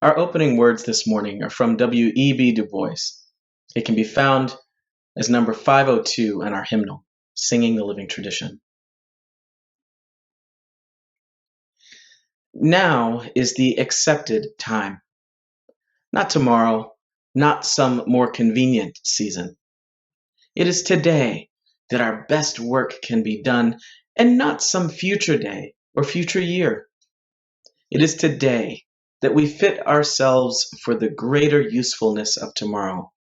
Our opening words this morning are from W.E.B. Du Bois. It can be found as number 502 in our hymnal, Singing the Living Tradition. Now is the accepted time. Not tomorrow, not some more convenient season. It is today that our best work can be done, and not some future day or future year. It is today that we fit ourselves for the greater usefulness of tomorrow.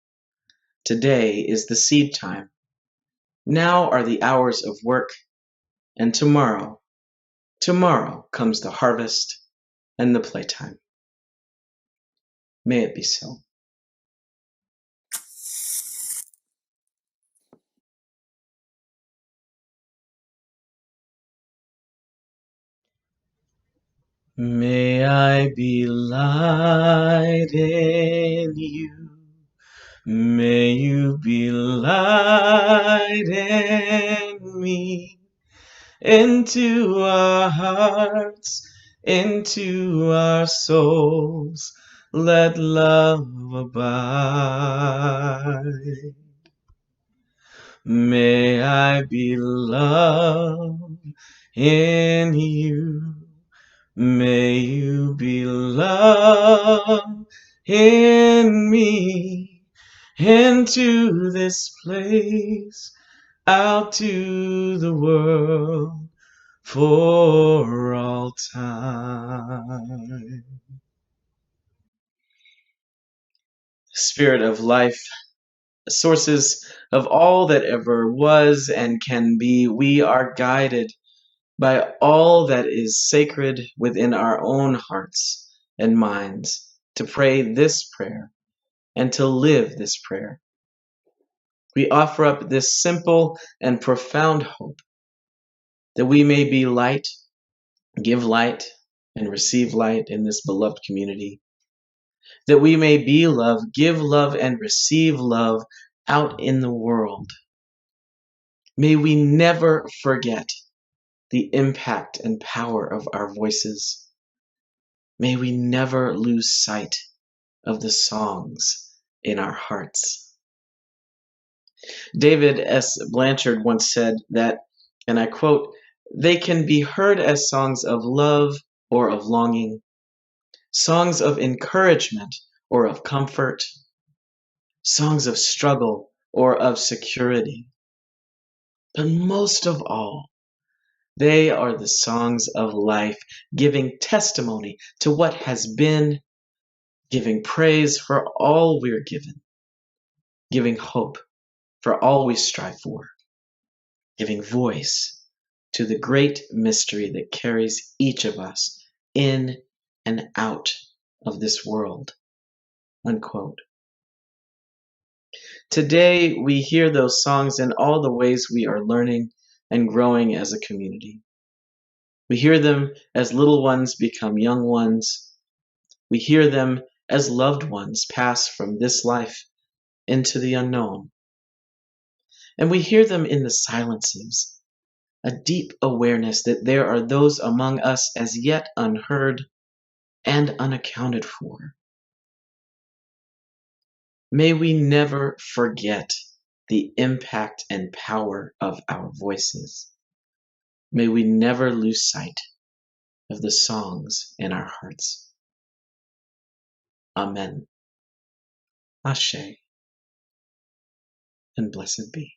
Today is the seed time. Now are the hours of work, and tomorrow comes the harvest and the playtime. May it be so. May I be light in you. May you be light in me. Into our hearts, into our souls, let love abide. May I be love in you. May you be love in me. Into this place, out to the world for all time. Spirit of life, sources of all that ever was and can be, we are guided by all that is sacred within our own hearts and minds to pray this prayer and to live this prayer. We offer up this simple and profound hope that we may be light, give light, and receive light in this beloved community. That we may be love, give love, and receive love out in the world. May we never forget the impact and power of our voices. May we never lose sight of the songs in our hearts. David S. Blanchard once said that, and I quote, "They can be heard as songs of love or of longing, songs of encouragement or of comfort, songs of struggle or of security. But most of all, they are the songs of life, giving testimony to what has been, giving praise for all we're given, giving hope for all we strive for, giving voice to the great mystery that carries each of us in and out of this world." Unquote. Today, we hear those songs in all the ways we are learning and growing as a community. We hear them as little ones become young ones. We hear them as loved ones pass from this life into the unknown. And we hear them in the silences, a deep awareness that there are those among us as yet unheard and unaccounted for. May we never forget the impact and power of our voices. May we never lose sight of the songs in our hearts. Amen. Ashe, and blessed be.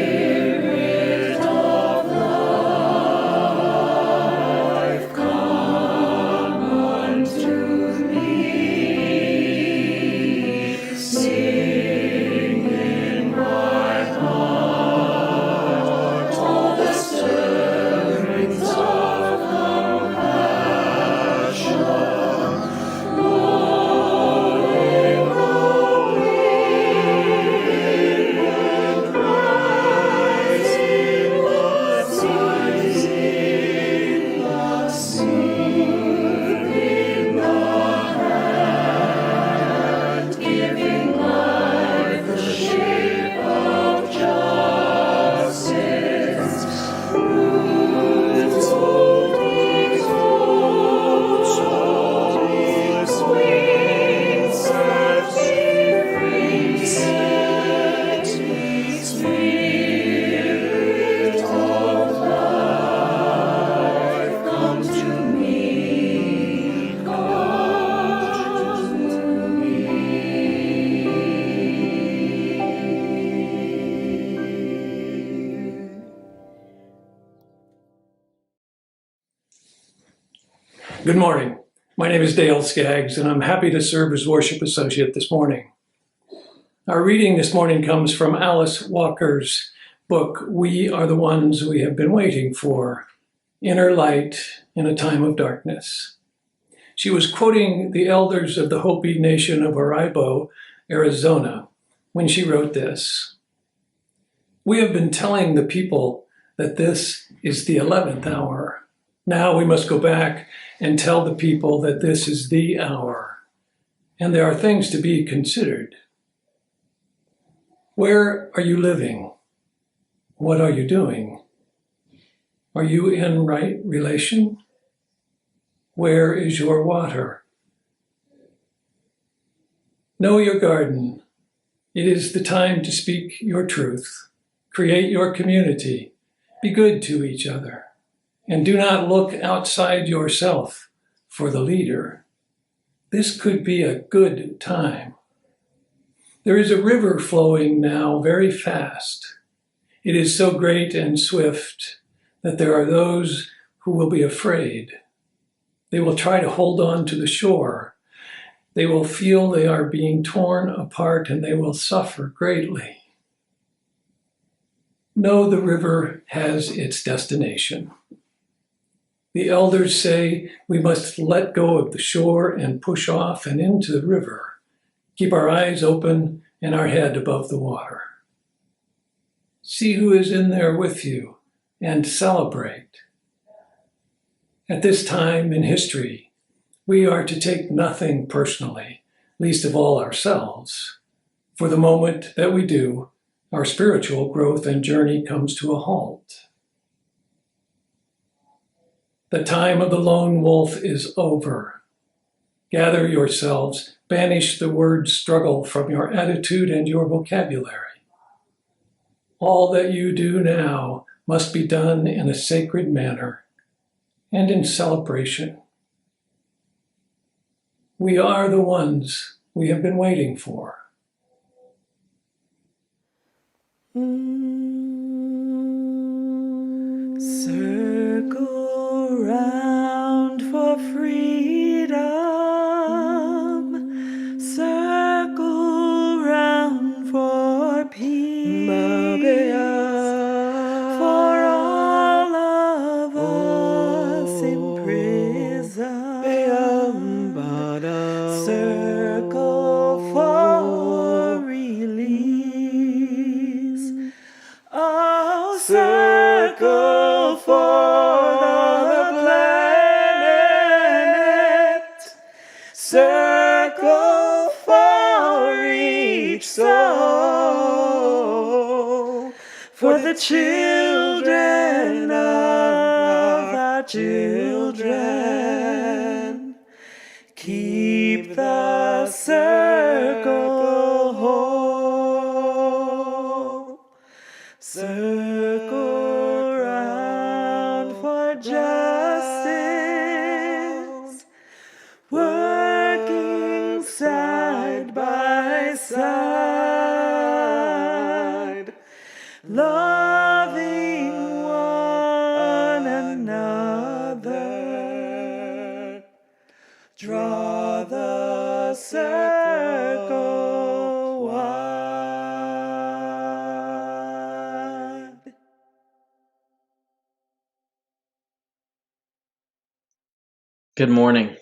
Spirit of life, come unto me. Sing in my heart all the stirrings of compassion, rolling, rolling, and rising, rising, soothing the hand, giving life the shape of justice. Roots holding souls, wings set me free, set me Spirit of life, come to me, come to me. Good morning. My name is Dale Skaggs, and I'm happy to serve as worship associate this morning. Our reading this morning comes from Alice Walker's book, We Are the Ones We Have Been Waiting For, Inner Light in a Time of Darkness. She was quoting the elders of the Hopi Nation of Araibo, Arizona, when she wrote this. We have been telling the people that this is the 11th hour. Now we must go back and tell the people that this is the hour, and there are things to be considered. Where are you living? What are you doing? Are you in right relation? Where is your water? Know your garden. It is the time to speak your truth. Create your community. Be good to each other. And do not look outside yourself for the leader. This could be a good time. There is a river flowing now very fast. It is so great and swift that there are those who will be afraid. They will try to hold on to the shore. They will feel they are being torn apart, and they will suffer greatly. Know the river has its destination. The elders say we must let go of the shore and push off and into the river. Keep our eyes open and our head above the water. See who is in there with you and celebrate. At this time in history, we are to take nothing personally, least of all ourselves. For the moment that we do, our spiritual growth and journey comes to a halt. The time of the lone wolf is over. Gather yourselves, banish the word struggle from your attitude and your vocabulary. All that you do now must be done in a sacred manner and in celebration. We are the ones we have been waiting for. Circle round for freedom, circle round for peace, for all of us in prison. Circle for release. Oh, circle for the planet. Circle for each soul. For the children of our children. Keep the circle whole. Circle round for justice. Draw the circle wide. Good morning.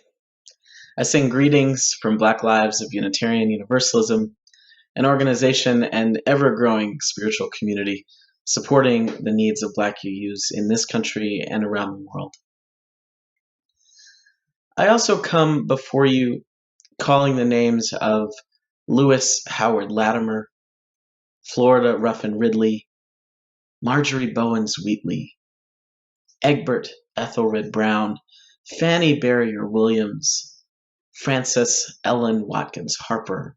I sing greetings from Black Lives of Unitarian Universalism, an organization and ever-growing spiritual community supporting the needs of Black UUs in this country and around the world. I also come before you calling the names of Lewis Howard Latimer, Florida Ruffin Ridley, Marjorie Bowens Wheatley, Egbert Ethelred Brown, Fanny Barrier Williams, Frances Ellen Watkins Harper,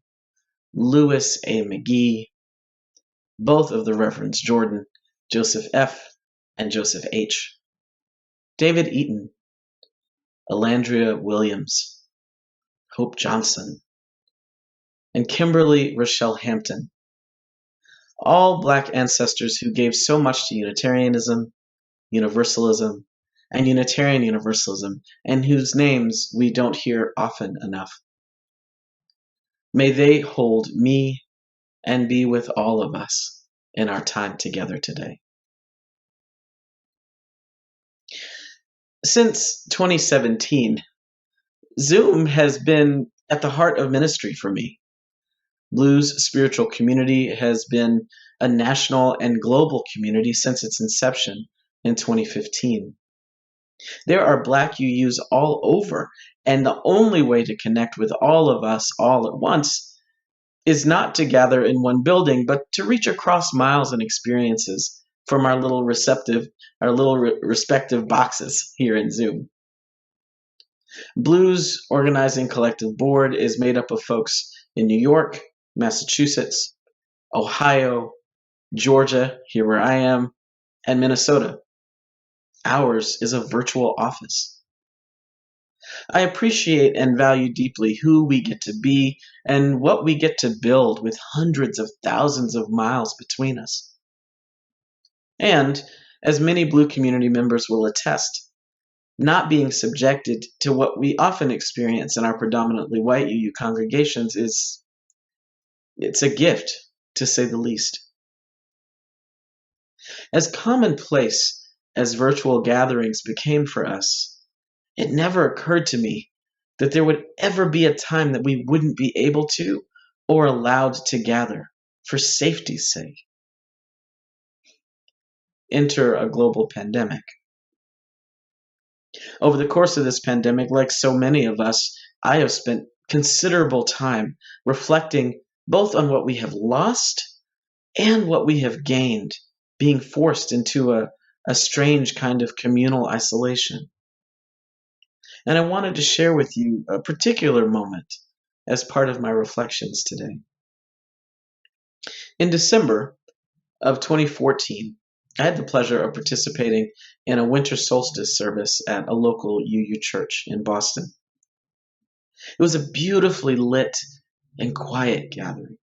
Louis A. McGee, both of the Reverends Jordan, Joseph F., and Joseph H., David Eaton, Alandria Williams, Hope Johnson, and Kimberly Rochelle Hampton, all Black ancestors who gave so much to Unitarianism, Universalism, and Unitarian Universalism, and whose names we don't hear often enough. May they hold me and be with all of us in our time together today. Since 2017, Zoom has been at the heart of ministry for me. Blues Spiritual Community has been a national and global community since its inception in 2015. There are Black UUs all over, and the only way to connect with all of us all at once is not to gather in one building, but to reach across miles and experiences from our little respective boxes here in Zoom. Blues Organizing Collective Board is made up of folks in New York, Massachusetts, Ohio, Georgia, here where I am, and Minnesota. Ours is a virtual office. I appreciate and value deeply who we get to be and what we get to build with hundreds of thousands of miles between us. And, as many Blue community members will attest, not being subjected to what we often experience in our predominantly white UU congregations it's a gift, to say the least. As commonplace as virtual gatherings became for us, it never occurred to me that there would ever be a time that we wouldn't be able to or allowed to gather for safety's sake. Enter a global pandemic. Over the course of this pandemic, like so many of us, I have spent considerable time reflecting both on what we have lost and what we have gained, being forced into a strange kind of communal isolation. And I wanted to share with you a particular moment as part of my reflections today. In December of 2014, I had the pleasure of participating in a winter solstice service at a local UU church in Boston. It was a beautifully lit and quiet gathering,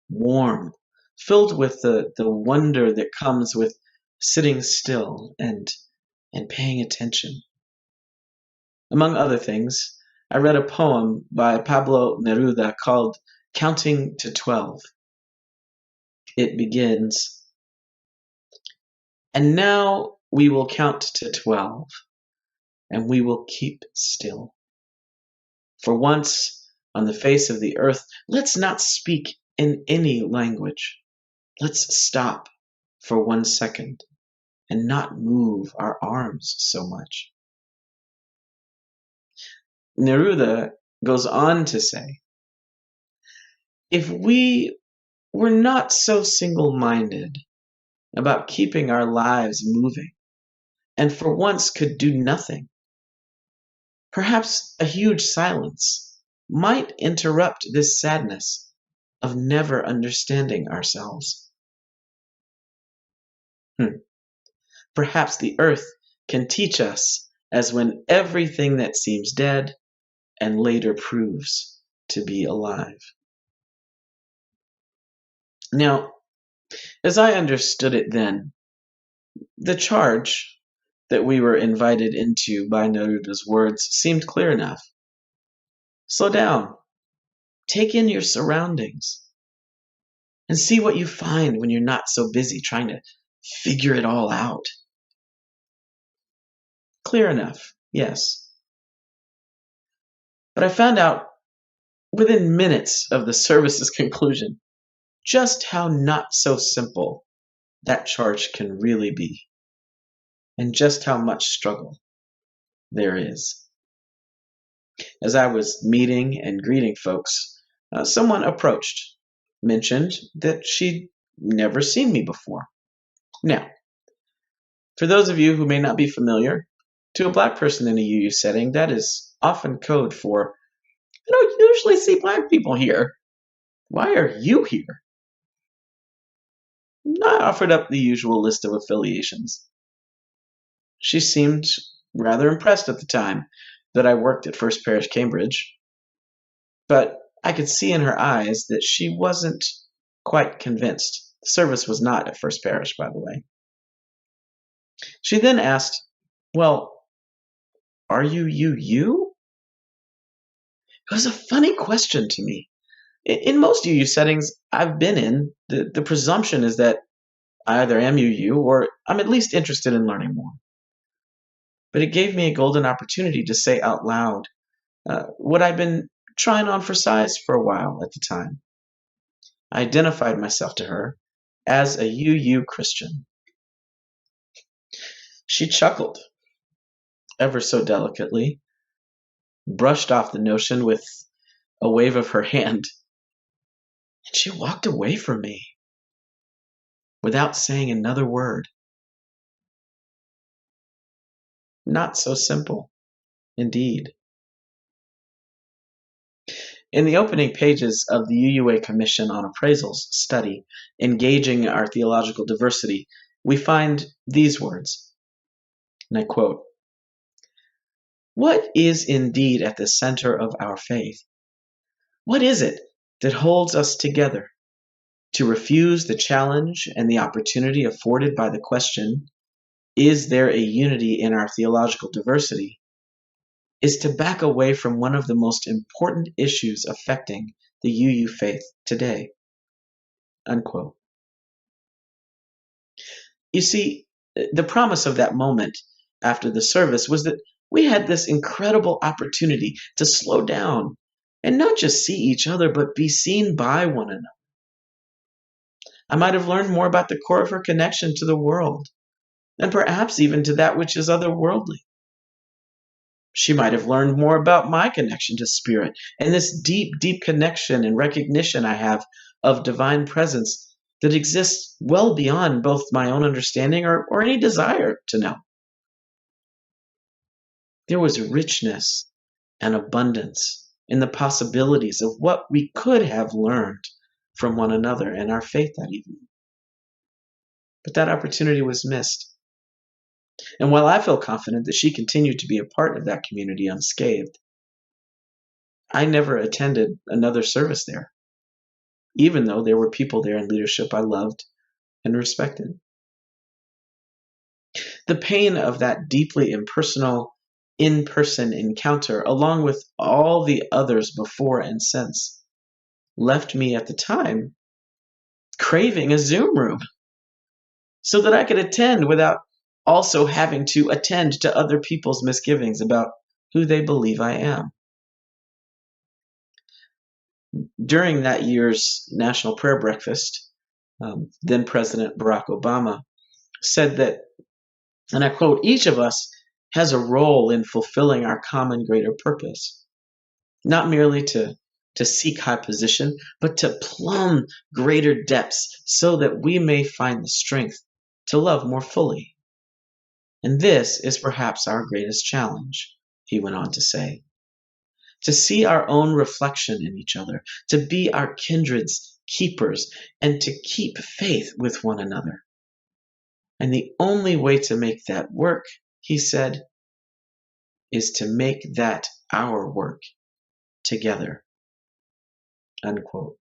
warm, filled with the wonder that comes with sitting still and paying attention. Among other things, I read a poem by Pablo Neruda called Counting to 12. It begins, "And now we will count to 12, and we will keep still. For once on the face of the earth, let's not speak in any language. Let's stop for 1 second and not move our arms so much." Neruda goes on to say, if we were not so single-minded about keeping our lives moving, and for once could do nothing, perhaps a huge silence might interrupt this sadness of never understanding ourselves. Perhaps the earth can teach us as when everything that seems dead and later proves to be alive. Now, as I understood it then, the charge that we were invited into by Neruda's words seemed clear enough. Slow down. Take in your surroundings and see what you find when you're not so busy trying to figure it all out. Clear enough, yes. But I found out within minutes of the service's conclusion just how not so simple that charge can really be, and just how much struggle there is. As I was meeting and greeting folks, someone approached, mentioned that she'd never seen me before. Now, for those of you who may not be familiar, to a black person in a UU setting, that is often code for, "I don't usually see black people here. Why are you here?" I offered up the usual list of affiliations. She seemed rather impressed at the time that I worked at First Parish, Cambridge, but I could see in her eyes that she wasn't quite convinced. The service was not at First Parish, by the way. She then asked, "Well, are you UU?" It was a funny question to me. In most UU settings I've been in, the presumption is that I either am UU or I'm at least interested in learning more. But it gave me a golden opportunity to say out loud what I'd been trying on for size for a while at the time. I identified myself to her as a UU Christian. She chuckled, ever so delicately, brushed off the notion with a wave of her hand, and she walked away from me without saying another word. Not so simple, indeed. In the opening pages of the UUA Commission on Appraisal's study, Engaging Our Theological Diversity, we find these words, and I quote, "What is indeed at the center of our faith? What is it that holds us together? To refuse the challenge and the opportunity afforded by the question, is there a unity in our theological diversity, is to back away from one of the most important issues affecting the UU faith today." Unquote. You see, the promise of that moment after the service was that we had this incredible opportunity to slow down and not just see each other, but be seen by one another. I might have learned more about the core of her connection to the world, and perhaps even to that which is otherworldly. She might have learned more about my connection to spirit and this deep, deep connection and recognition I have of divine presence that exists well beyond both my own understanding or any desire to know. There was richness and abundance in the possibilities of what we could have learned from one another in our faith that evening. But that opportunity was missed. And while I feel confident that she continued to be a part of that community unscathed, I never attended another service there, even though there were people there in leadership I loved and respected. The pain of that deeply impersonal, in-person encounter, along with all the others before and since, left me at the time craving a Zoom room so that I could attend without also having to attend to other people's misgivings about who they believe I am. During that year's National Prayer Breakfast, then President Barack Obama said that, and I quote, "Each of us has a role in fulfilling our common greater purpose, not merely to seek high position, but to plumb greater depths so that we may find the strength to love more fully. And this is perhaps our greatest challenge," he went on to say, "to see our own reflection in each other, to be our kindred's keepers, and to keep faith with one another. And the only way to make that work," he said, "is to make that our work together." Unquote.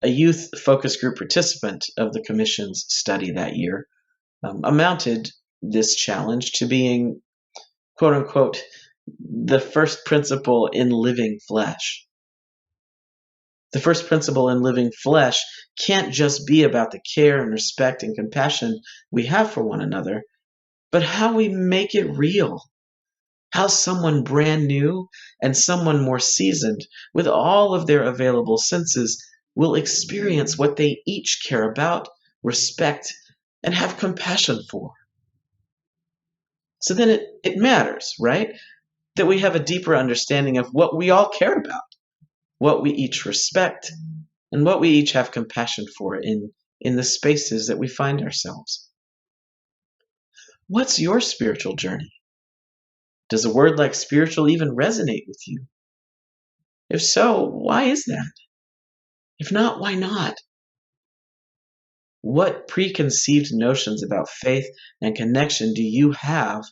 A youth focus group participant of the Commission's study that year amounted this challenge to being, quote unquote, the first principle in living flesh. The first principle in living flesh can't just be about the care and respect and compassion we have for one another, but how we make it real. How someone brand new and someone more seasoned, with all of their available senses, will experience what they each care about, respect, and have compassion for. So then it matters, right? That we have a deeper understanding of what we all care about, what we each respect, and what we each have compassion for in the spaces that we find ourselves. What's your spiritual journey? Does a word like spiritual even resonate with you? If so, why is that? If not, why not? What preconceived notions about faith and connection do you have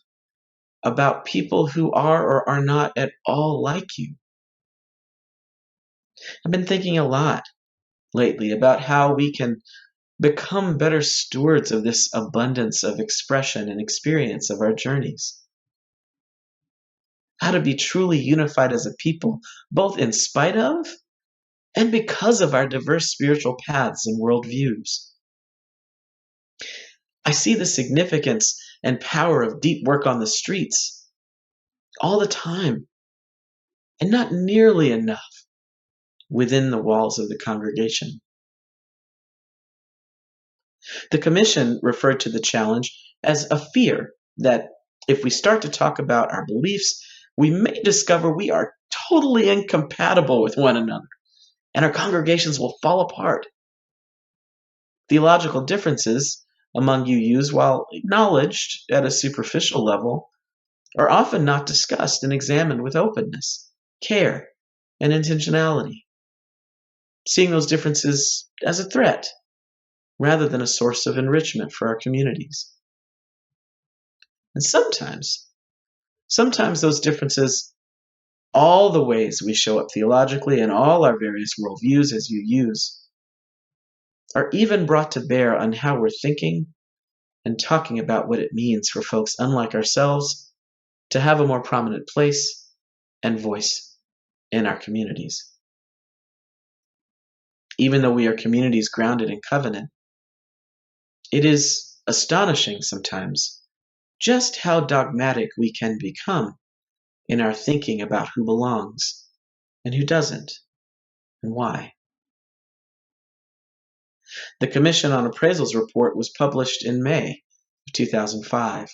about people who are or are not at all like you? I've been thinking a lot lately about how we can become better stewards of this abundance of expression and experience of our journeys. How to be truly unified as a people, both in spite of and because of our diverse spiritual paths and worldviews. I see the significance and power of deep work on the streets all the time, and not nearly enough within the walls of the congregation. The Commission referred to the challenge as a fear that if we start to talk about our beliefs, we may discover we are totally incompatible with one another, and our congregations will fall apart. Theological differences among UUs, while acknowledged at a superficial level, are often not discussed and examined with openness, care, and intentionality, seeing those differences as a threat rather than a source of enrichment for our communities. And sometimes those differences, all the ways we show up theologically and all our various worldviews as UUs, are even brought to bear on how we're thinking and talking about what it means for folks unlike ourselves to have a more prominent place and voice in our communities. Even though we are communities grounded in covenant, it is astonishing sometimes just how dogmatic we can become in our thinking about who belongs and who doesn't, and why. The Commission on Appraisals report was published in May of 2005,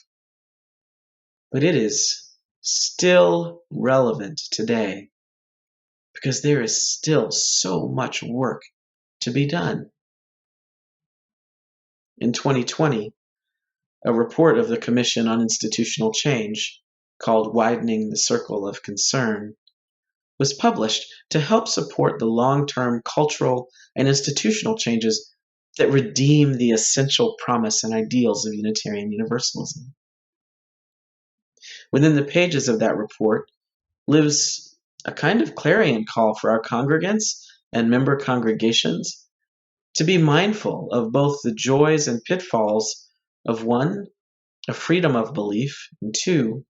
but it is still relevant today because there is still so much work to be done. In 2020, a report of the Commission on Institutional Change, called Widening the Circle of Concern, was published to help support the long-term cultural and institutional changes that redeem the essential promise and ideals of Unitarian Universalism. Within the pages of that report lives a kind of clarion call for our congregants and member congregations to be mindful of both the joys and pitfalls of one, a freedom of belief, and two,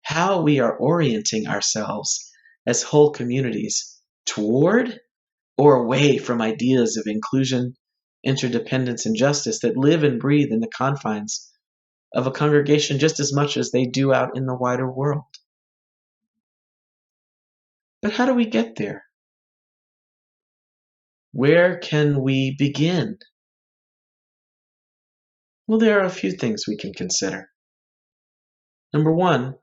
how we are orienting ourselves as whole communities toward or away from ideas of inclusion, interdependence, and justice that live and breathe in the confines of a congregation just as much as they do out in the wider world. But how do we get there? Where can we begin? Well, there are a few things we can consider. Number one,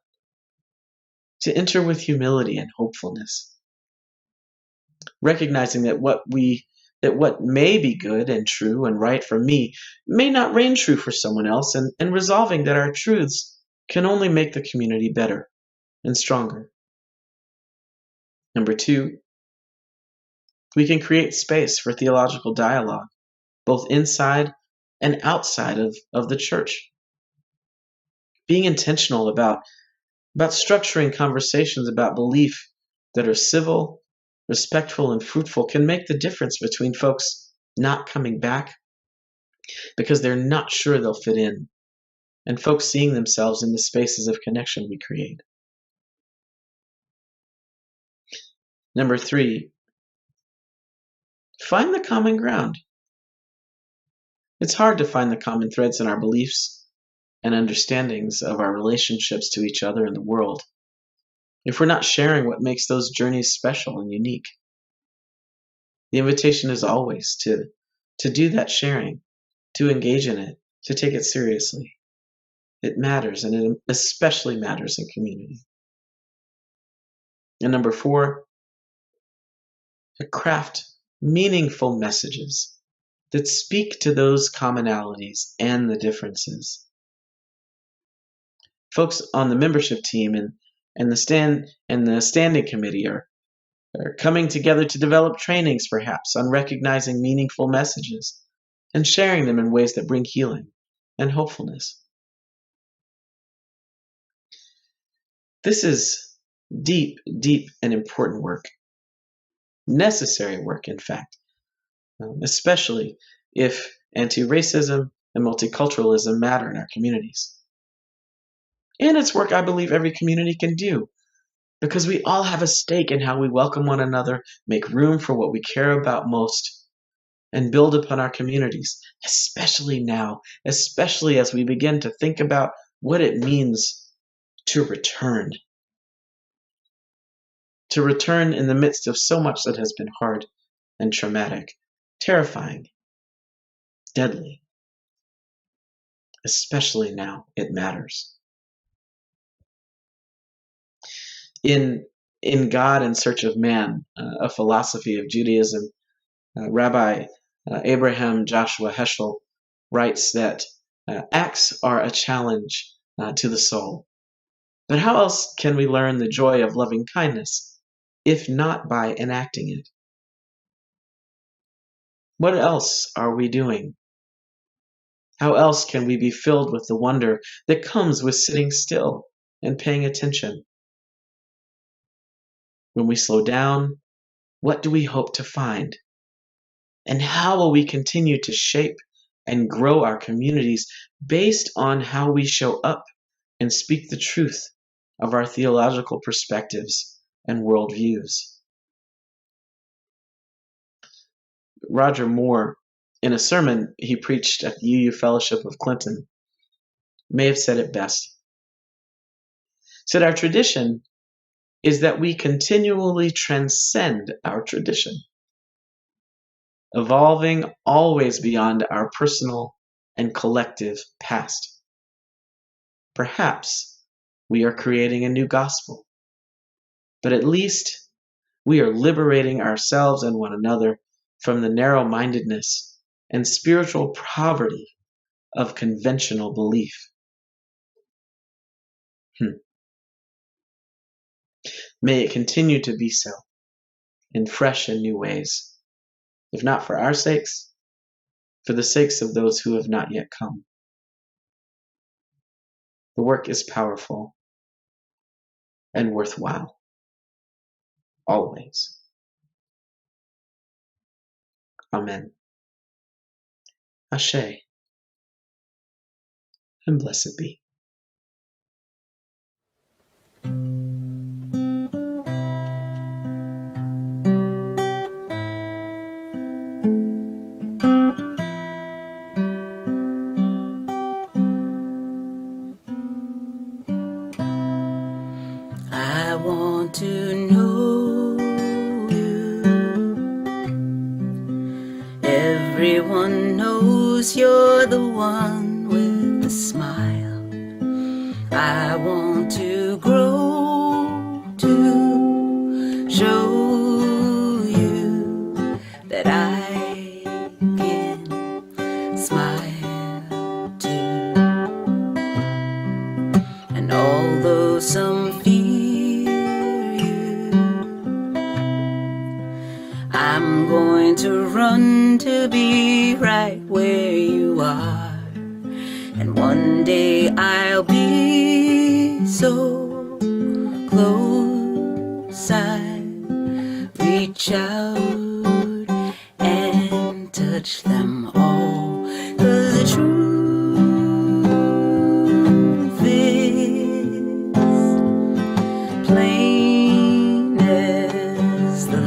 to enter with humility and hopefulness, recognizing that what may be good and true and right for me may not reign true for someone else, and resolving that our truths can only make the community better and stronger. Number two, we can create space for theological dialogue, both inside and outside of the church. Being intentional about structuring conversations about belief that are civil, respectful, and fruitful can make the difference between folks not coming back because they're not sure they'll fit in, and folks seeing themselves in the spaces of connection we create. Number 3, find the common ground. It's hard to find the common threads in our beliefs and understandings of our relationships to each other and the world if we're not sharing what makes those journeys special and unique. The invitation is always to do that sharing, to engage in it, to take it seriously. It matters, and it especially matters in community. And number 4, to craft meaningful messages that speak to those commonalities and the differences. Folks on the membership team and the standing committee are coming together to develop trainings, perhaps, on recognizing meaningful messages and sharing them in ways that bring healing and hopefulness. This is deep, deep and important work. Necessary work, in fact, especially if anti-racism and multiculturalism matter in our communities. And it's work I believe every community can do, because we all have a stake in how we welcome one another, make room for what we care about most, and build upon our communities, especially now, especially as we begin to think about what it means to return. To return in the midst of so much that has been hard and traumatic, terrifying, deadly. Especially now, it matters. In God in Search of Man, a philosophy of Judaism, Rabbi Abraham Joshua Heschel writes that acts are a challenge to the soul. But how else can we learn the joy of loving kindness if not by enacting it? What else are we doing? How else can we be filled with the wonder that comes with sitting still and paying attention? When we slow down, what do we hope to find? And how will we continue to shape and grow our communities based on how we show up and speak the truth of our theological perspectives and worldviews? Roger Moore, in a sermon he preached at the UU Fellowship of Clinton, may have said it best. He said, "Our tradition is that we continually transcend our tradition, evolving always beyond our personal and collective past. Perhaps we are creating a new gospel, but at least we are liberating ourselves and one another from the narrow-mindedness and spiritual poverty of conventional belief." May it continue to be so in fresh and new ways, if not for our sakes, for the sakes of those who have not yet come. The work is powerful and worthwhile, always. Amen. Ashe, and blessed be. I want to know you. Everyone knows you're the one with the smile. I want to grow to show you that I can smile too. And although some fear you, I'm going to run to be right where you are. And one day I'll be so close, I reach out and touch them all. 'Cause the truth is plain as the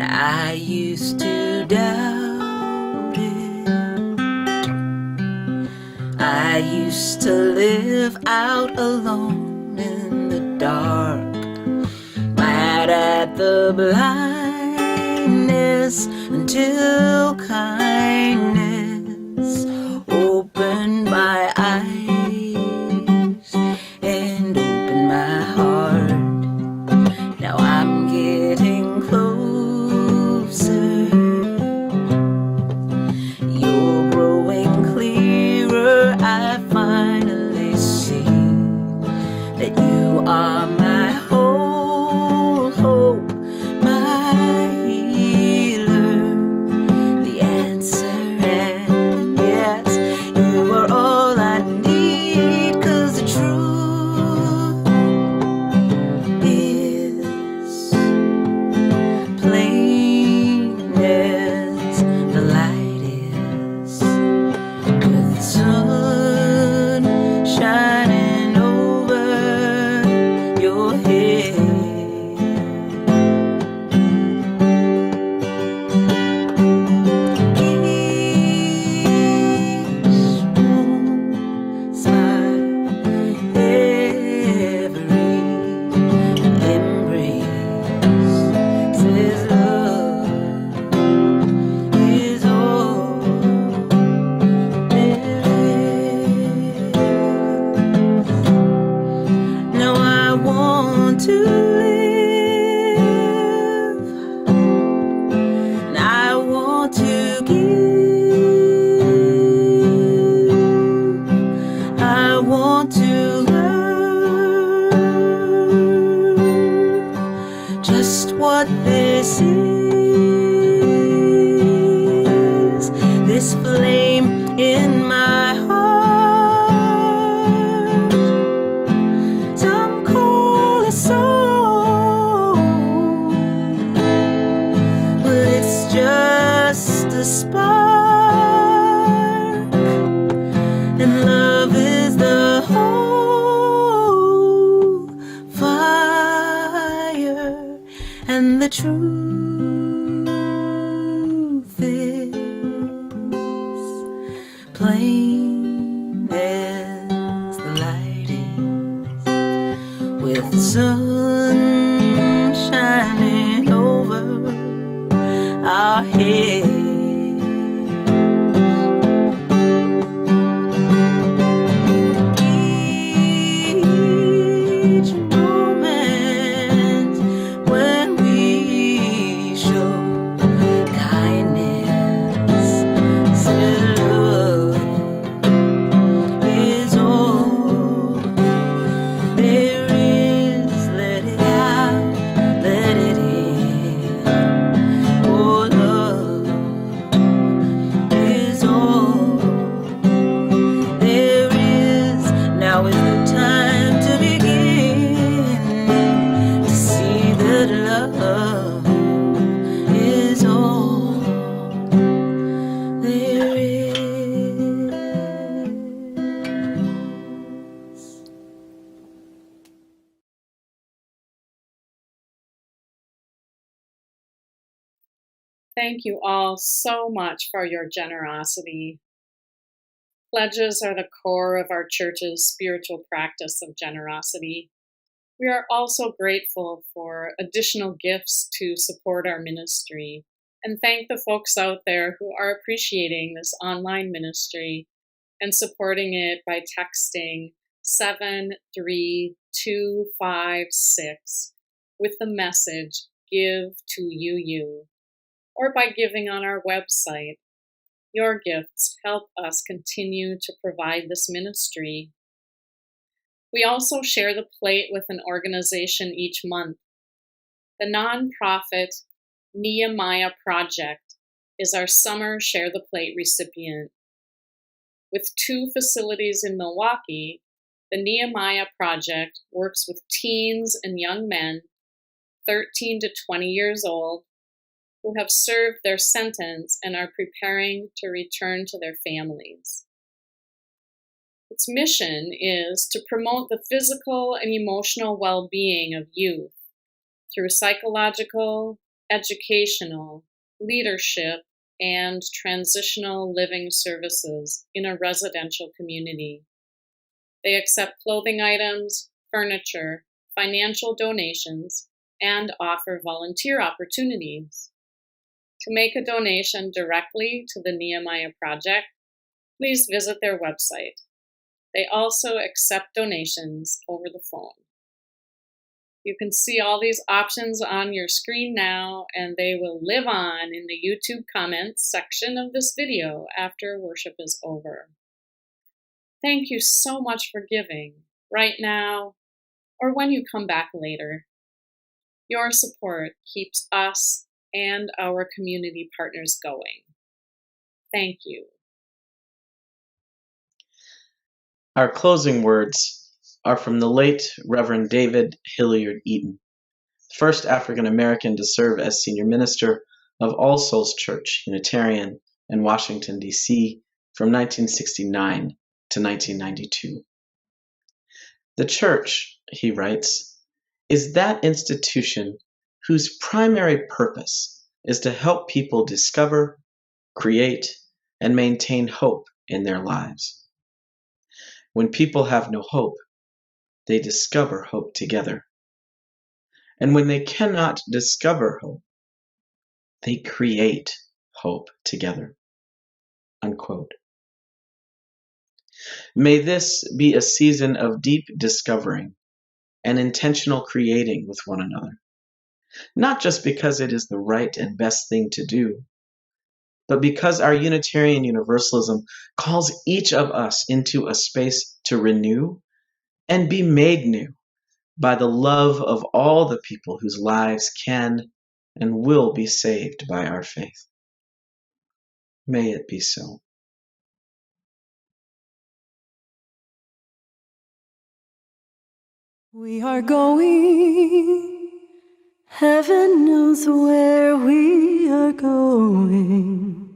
I used to doubt it. I used to live out alone in the dark, mad at the blindness, until kindness opened my eyes and opened my heart. Now I'm getting closer. You're growing clearer. I finally see that you are my whole hope, my healer, the answer, and yes, you are all I need, 'cause the truth is plain as the light is, with the sun shining over your head. Each moon smile, every embrace says love is all there is. Now I want to live, and I want to give. I want to learn just what this is, this flame in my heart. Some call it soul, but it's just a spark, and love is the whole fire, and the truth is plain as the light is, with the sun shining over our heads. Each moment when we show kindness, still love is all there is. Let it out, let it in. Oh, love is all there is. Now is the time to begin to see that love is all there is. Thank you all so much for your generosity. Pledges are the core of our church's spiritual practice of generosity. We are also grateful for additional gifts to support our ministry, and thank the folks out there who are appreciating this online ministry and supporting it by texting 73256 with the message "Give to UU," or by giving on our website. Your gifts help us continue to provide this ministry. We also share the plate with an organization each month. The nonprofit Nehemiah Project is our summer Share the Plate recipient. With 2 facilities in Milwaukee, the Nehemiah Project works with teens and young men, 13 to 20 years old, who have served their sentence and are preparing to return to their families. Its mission is to promote the physical and emotional well-being of youth through psychological, educational, leadership, and transitional living services in a residential community. They accept clothing items, furniture, financial donations, and offer volunteer opportunities. To make a donation directly to the Nehemiah Project, please visit their website. They also accept donations over the phone. You can see all these options on your screen now, and they will live on in the YouTube comments section of this video after worship is over. Thank you so much for giving, right now, or when you come back later. Your support keeps us and our community partners going. Thank you. Our closing words are from the late Reverend David Hilliard Eaton, first African American to serve as senior minister of All Souls Church, Unitarian, in Washington, D.C. from 1969 to 1992. The church, he writes, is that institution whose primary purpose is to help people discover, create, and maintain hope in their lives. When people have no hope, they discover hope together. And when they cannot discover hope, they create hope together. Unquote. May this be a season of deep discovering and intentional creating with one another, not just because it is the right and best thing to do, but because our Unitarian Universalism calls each of us into a space to renew and be made new by the love of all the people whose lives can and will be saved by our faith. May it be so. We are going, heaven knows where we are going.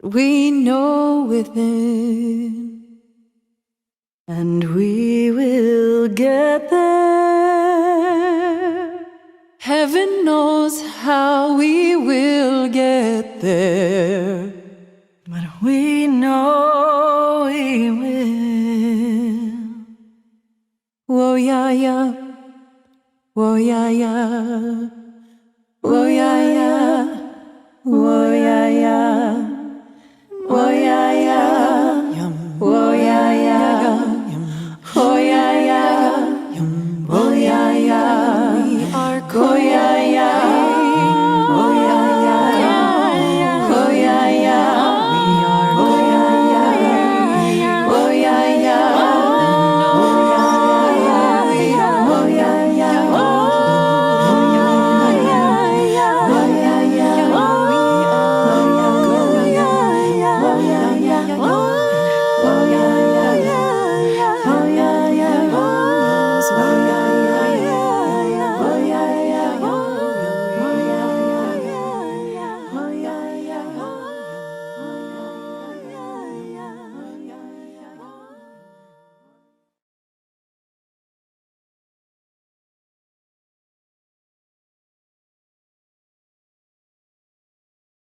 We know within, and we will get there. Heaven knows how we will get there, but we know we will. Whoa, yeah, yeah. Whoa, yeah, yeah. Whoa, yeah, yeah.